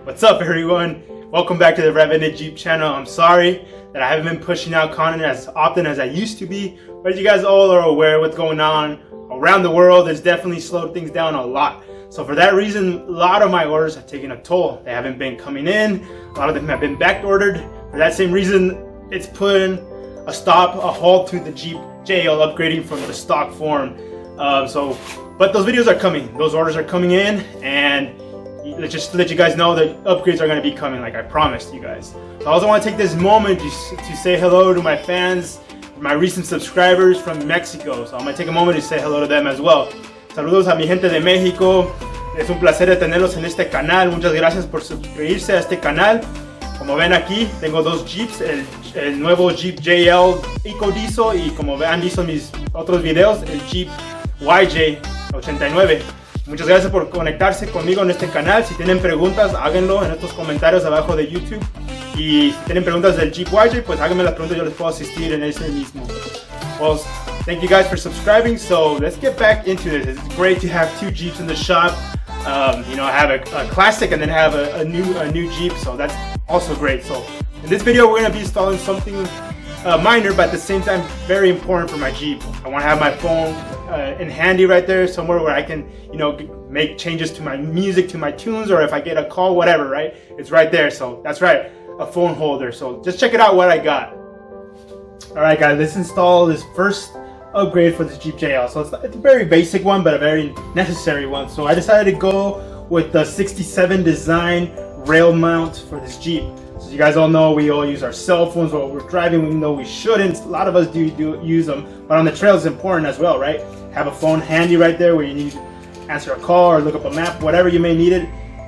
What's up, everyone? Welcome back to the Revenant Jeep channel. I'm sorry that I haven't been pushing out content as often as I used to be, but you guys all are aware of what's going on around the world. It's definitely slowed things down a lot. So for that reason, a lot of my orders have taken a toll. They haven't been coming in. A lot of them have been back ordered. For that same reason, it's putting a halt to the Jeep JL upgrading from the stock form. But those videos are coming. Those orders are coming in, and just to let you guys know that upgrades are going to be coming, like I promised you guys. So I also want to take this moment to say hello to my fans, my recent subscribers from Mexico. So I'm going to take a moment to say hello to them as well. Saludos a mi gente de México. Es un placer de tenerlos en este canal. Muchas gracias por suscribirse a este canal. Como ven aquí, tengo dos Jeeps, el nuevo Jeep JL EcoDiesel y como han visto en mis otros videos, el Jeep YJ89. Muchas gracias por conectarse conmigo en este canal. Si tienen preguntas, háganlo en estos comentarios abajo de YouTube. Y si tienen preguntas del Jeep YJ, pues háganme las preguntas, yo les puedo asistir en ese mismo. Well, thank you guys for subscribing. So let's get back into this. It's great to have two Jeeps in the shop. I have a classic and then have a new Jeep, so that's also great. So in this video, we're going to be installing something minor, but at the same time very important for my Jeep. I want to have my phone in handy right there, somewhere where I can, make changes to my music, to my tunes, or if I get a call, whatever, right? It's right there. So that's right, a phone holder. So just check it out what I got. All right, guys, let's install this first upgrade for this Jeep JL. So it's a very basic one, but a very necessary one. So I decided to go with the 67 design rail mount for this Jeep. So you guys all know we all use our cell phones while we're driving, even though we shouldn't. A lot of us do use them, but on the trail it's important as well, right? Have a phone handy right there where you need to answer a call or look up a map, whatever you may need it.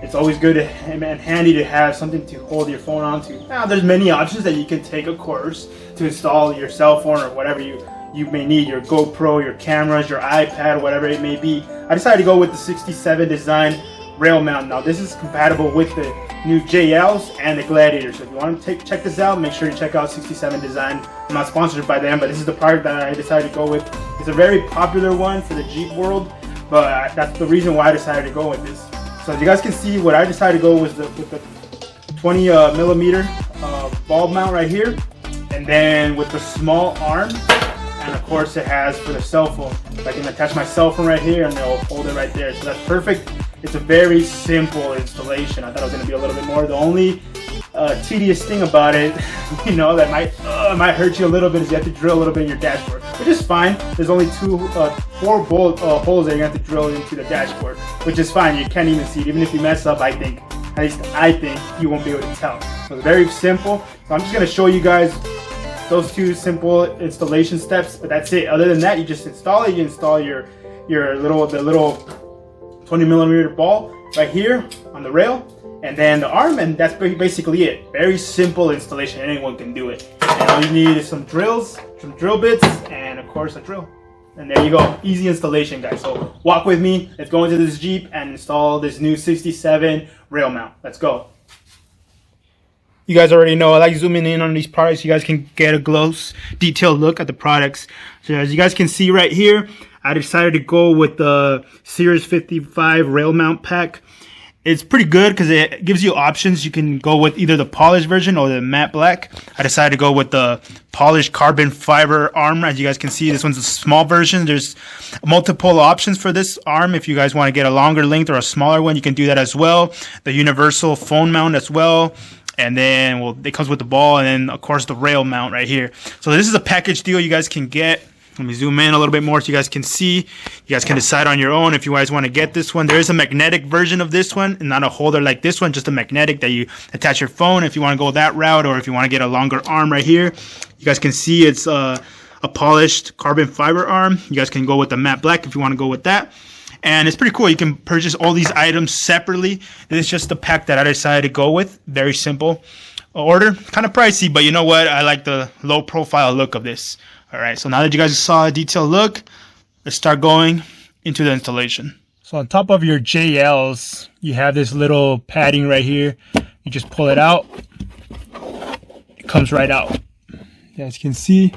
It's always good and handy to have something to hold your phone onto. Now, there's many options that you can take, of course, to install your cell phone or whatever you may need, your GoPro, your cameras, your iPad, whatever it may be. I decided to go with the 67 design rail mount. Now, this is compatible with the new JLs and the Gladiators. So if you want to check this out, make sure you check out 67 design. I'm not sponsored by them, but this is the product that I decided to go with. It's a very popular one for the Jeep world, but that's the reason why I decided to go with this. So as you guys can see, what I decided to go was with the 20 millimeter bulb mount right here, and then with the small arm, and of course it has for the cell phone. I can attach my cell phone right here and it'll hold it right there. So that's perfect. It's a very simple installation. I thought it was going to be a little bit more. The only tedious thing about it, that might hurt you a little bit, is you have to drill a little bit in your dashboard, which is fine. There's only four bolt holes that you have to drill into the dashboard, which is fine. You can't even see it. Even if you mess up, at least I think you won't be able to tell. So it's very simple. So I'm just going to show you guys those two simple installation steps, but that's it. Other than that, you just install it. You install the little 20 millimeter ball right here on the rail, and then the arm, and that's basically it. Very simple installation. Anyone can do it. And all you need is some drills, some drill bits, and of course a drill. And there you go. Easy installation, guys. So walk with me. Let's go into this Jeep and install this new 67 rail mount. Let's go. You guys already know I like zooming in on these products. You guys can get a close, detailed look at the products. So as you guys can see right here, I decided to go with the Series 55 rail mount pack. It's pretty good because it gives you options. You can go with either the polished version or the matte black. I decided to go with the polished carbon fiber arm. As you guys can see, this one's a small version. There's multiple options for this arm. If you guys want to get a longer length or a smaller one, you can do that as well. The universal phone mount as well. And then, it comes with the ball, and then, of course, the rail mount right here. So this is a package deal you guys can get. Let me zoom in a little bit more so you guys can see. You guys can decide on your own if you guys want to get this one. There is a magnetic version of this one, and not a holder like this one, just a magnetic that you attach your phone if you want to go that route, or if you want to get a longer arm right here. You guys can see it's a polished carbon fiber arm. You guys can go with the matte black if you want to go with that. And it's pretty cool. You can purchase all these items separately. This is just the pack that I decided to go with. Very simple order. Kind of pricey, but you know what? I like the low profile look of this. All right, so now that you guys saw a detailed look, let's start going into the installation. So on top of your JLs, you have this little padding right here. You just pull it out. It comes right out. You guys can see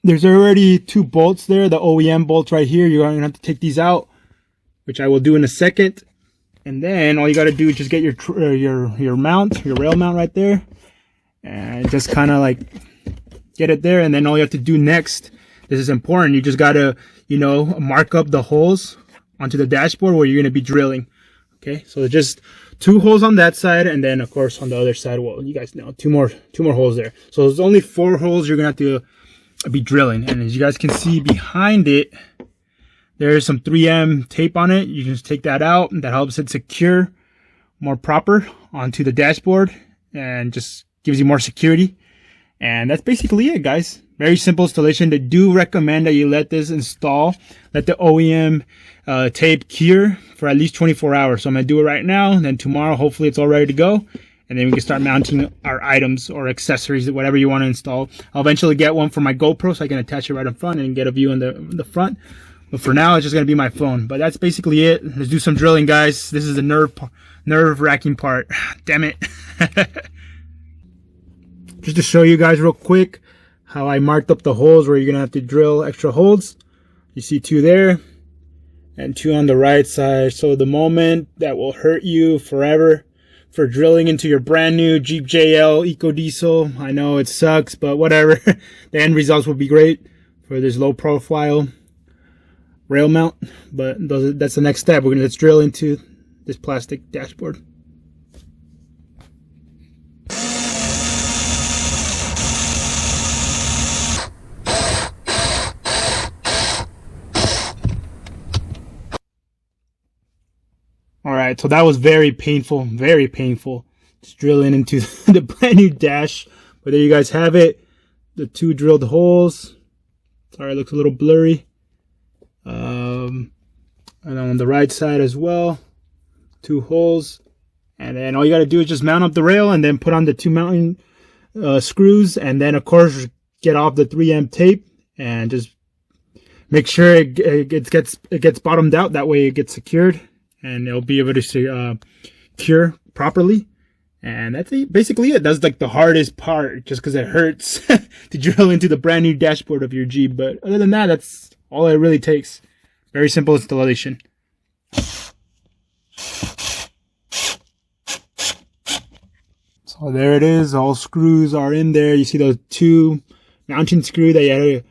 there's already two bolts there, the OEM bolts right here. You're going to have to take these out, which I will do in a second. And then all you got to do is just get your mount, your rail mount right there, and just kind of like get it there. And then all you have to do next, this is important, you just got to, you know, mark up the holes onto the dashboard where you're going to be drilling. Okay, so just 2 holes on that side, and then of course on the other side, well, you guys know, two more holes there. So there's only 4 holes you're gonna have to be drilling. And as you guys can see behind it, there's some 3M tape on it. You can just take that out, and that helps it secure more proper onto the dashboard and just gives you more security. And that's basically it, guys. Very simple installation. They do recommend that you let this install, let the OEM tape cure for at least 24 hours. So I'm gonna do it right now, and then tomorrow hopefully it's all ready to go, and then we can start mounting our items or accessories, whatever you want to install. I'll eventually get one for my GoPro so I can attach it right in front and get a view in the front. But for now, it's just gonna be my phone. But that's basically it. Let's do some drilling, guys. This is the nerve-wracking part. Damn it. Just to show you guys real quick how I marked up the holes where you're gonna have to drill extra holes. You see 2 there and 2 on the right side. So the moment that will hurt you forever for drilling into your brand new Jeep JL EcoDiesel. I know it sucks, but whatever. The end results will be great for this low profile rail mount. But that's the next step. Let's drill into this plastic dashboard. All right, so that was very painful, just drilling into the brand new dash. But there you guys have it, the 2 drilled holes. Sorry, it looks a little blurry. And on the right side as well, 2 holes. And then all you got to do is just mount up the rail and then put on the 2 mounting screws, and then of course get off the 3M tape and just make sure it gets bottomed out. That way it gets secured, and it'll be able to cure properly. And that's basically it. That's like the hardest part, just because it hurts to drill into the brand new dashboard of your Jeep. But other than that, that's all it really takes. Very simple installation. So there it is. All screws are in there. You see those 2 mounting screws that you had to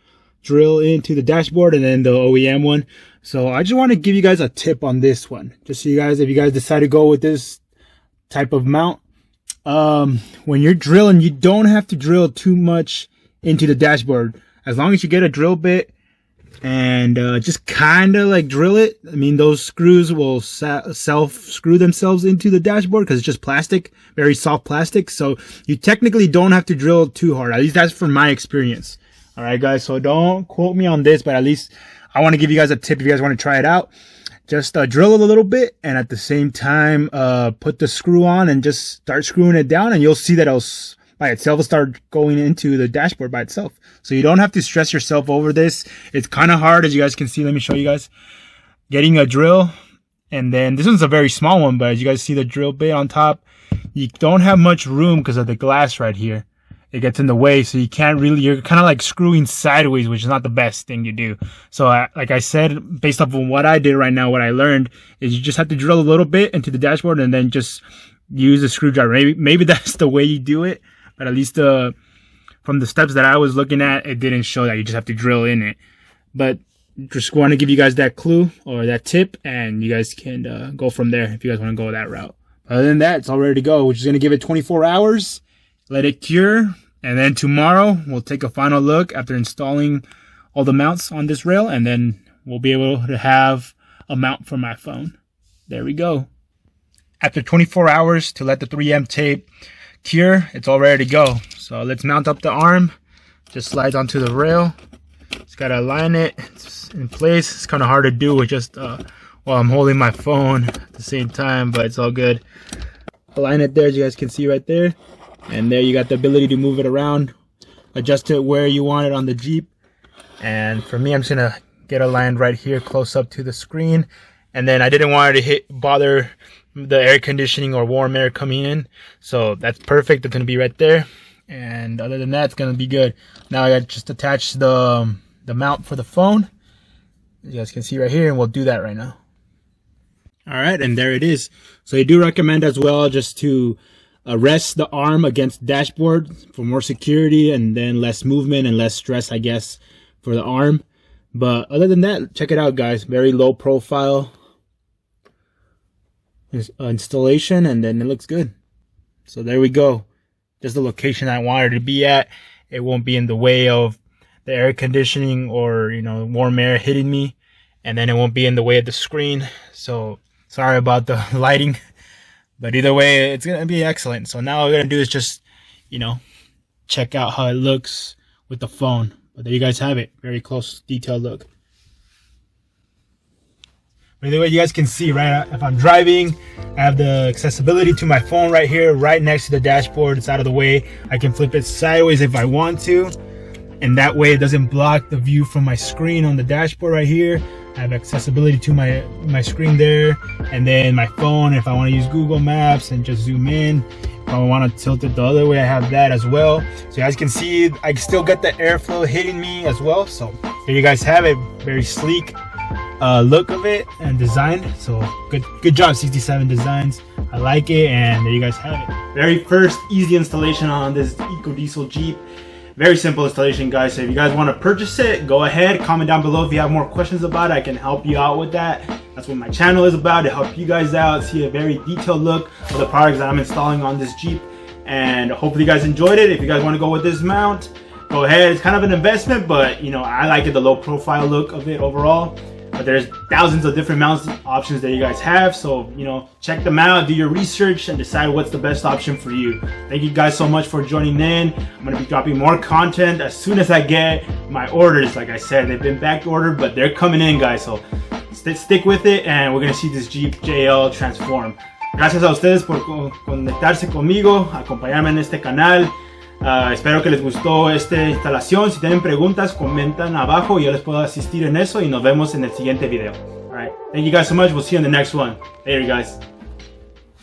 drill into the dashboard, and then the OEM one. So I just want to give you guys a tip on this one, just so you guys, if you guys decide to go with this type of mount, when you're drilling, you don't have to drill too much into the dashboard. As long as you get a drill bit and just kind of like drill it. I mean, those screws will self screw themselves into the dashboard because it's just plastic, very soft plastic. So you technically don't have to drill too hard. At least that's from my experience. All right, guys. So don't quote me on this, but at least I want to give you guys a tip if you guys want to try it out. Just drill it a little bit, and at the same time, put the screw on and just start screwing it down, and you'll see that it'll by itself start going into the dashboard by itself. So you don't have to stress yourself over this. It's kind of hard, as you guys can see. Let me show you guys. Getting a drill, and then this one's a very small one, but as you guys see the drill bit on top, you don't have much room because of the glass right here. It gets in the way, so you can't really, you're kind of like screwing sideways, which is not the best thing to do. So like I said, based off of what I did right now, what I learned is you just have to drill a little bit into the dashboard and then just use a screwdriver. Maybe that's the way you do it, but at least from the steps that I was looking at, it didn't show that you just have to drill in it. But just want to give you guys that clue or that tip, and you guys can go from there if you guys want to go that route. Other than that, it's all ready to go. We're just going to give it 24 hours. Let it cure, and then tomorrow we'll take a final look after installing all the mounts on this rail, and then we'll be able to have a mount for my phone. There we go. After 24 hours to let the 3M tape cure, it's all ready to go. So let's mount up the arm. Just slides onto the rail. Just gotta align it. It's in place. It's kind of hard to do with just while I'm holding my phone at the same time, but it's all good. Align it there, as you guys can see right there. And there you got the ability to move it around, adjust it where you want it on the Jeep. And for me, I'm just gonna get aligned right here close up to the screen. And then I didn't want it to bother the air conditioning or warm air coming in. So that's perfect. It's gonna be right there. And other than that, it's gonna be good. Now I got just attach the mount for the phone. As you guys can see right here, and we'll do that right now. All right, and there it is. So I do recommend as well just to rest the arm against the dashboard for more security and then less movement and less stress, I guess, for the arm. But other than that, check it out, guys. Very low profile installation, and then it looks good. So there we go. Just the location I wanted to be at. It won't be in the way of the air conditioning or, you know, warm air hitting me, and then it won't be in the way of the screen. So sorry about the lighting, but either way, it's gonna be excellent. So now all we're gonna do is just, you know, check out how it looks with the phone. But there you guys have it. Very close, detailed look. But either way, you guys can see, right, if I'm driving, I have the accessibility to my phone right here, right next to the dashboard. It's out of the way. I can flip it sideways if I want to, and that way it doesn't block the view from my screen on the dashboard right here. I have accessibility to my screen there, and then my phone, if I want to use Google Maps and just zoom in. If I want to tilt it the other way, I have that as well. So you guys can see I still get the airflow hitting me as well. So there you guys have it. Very sleek look of it and design. So good job 67 Designs. I like it, and there you guys have it. Very first easy installation on this EcoDiesel Jeep. Very simple installation, guys. So if you guys want to purchase it, go ahead, comment down below if you have more questions about it. I can help you out with that. That's what my channel is about, to help you guys out, see a very detailed look of the products that I'm installing on this Jeep. And hopefully you guys enjoyed it. If you guys want to go with this mount, go ahead. It's kind of an investment, but you know, I like it, the low profile look of it overall. But there's thousands of different mount options that you guys have, so you know, check them out, do your research, and decide what's the best option for you. Thank you guys so much for joining in. I'm gonna be dropping more content as soon as I get my orders. Like I said, they've been back ordered, but they're coming in, guys, so stick with it, and we're gonna see this Jeep JL transform. Gracias a ustedes por conectarse conmigo, acompañarme en este canal. Espero que les gustó esta instalación. Si tienen preguntas, comentan abajo y yo les puedo asistir en eso, y nos vemos en el siguiente video. Alright, thank you guys so much. We'll see you in the next one. Later, guys.